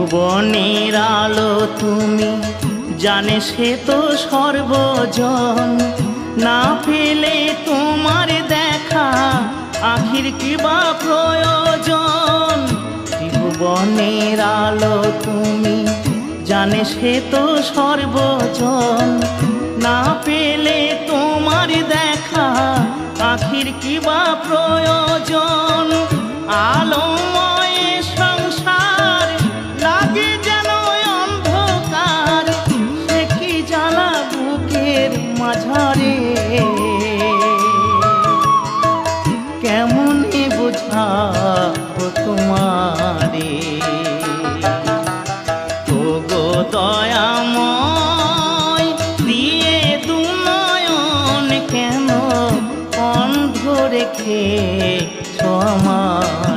ত্রিভুবনের আলো তুমি, জানে সে তো সর্বজন। না পেলে তোমার দেখা আখির কি বা প্রয়োজন। ত্রিভুবনের আলো তুমি, জানে সে তো সর্বজন। না পেলে তোমার দেখা আখির কি বা প্রয়োজন। আলোময় সংসার লাগে যেন অন্ধকার, সে কি জ্বালা বুকের মাঝারে। কেমনে বোঝাবো তোমারে, ওগো দয়াময় দিয়ে দুনয়ন কেন অন্ধ রেখেছ আমায়।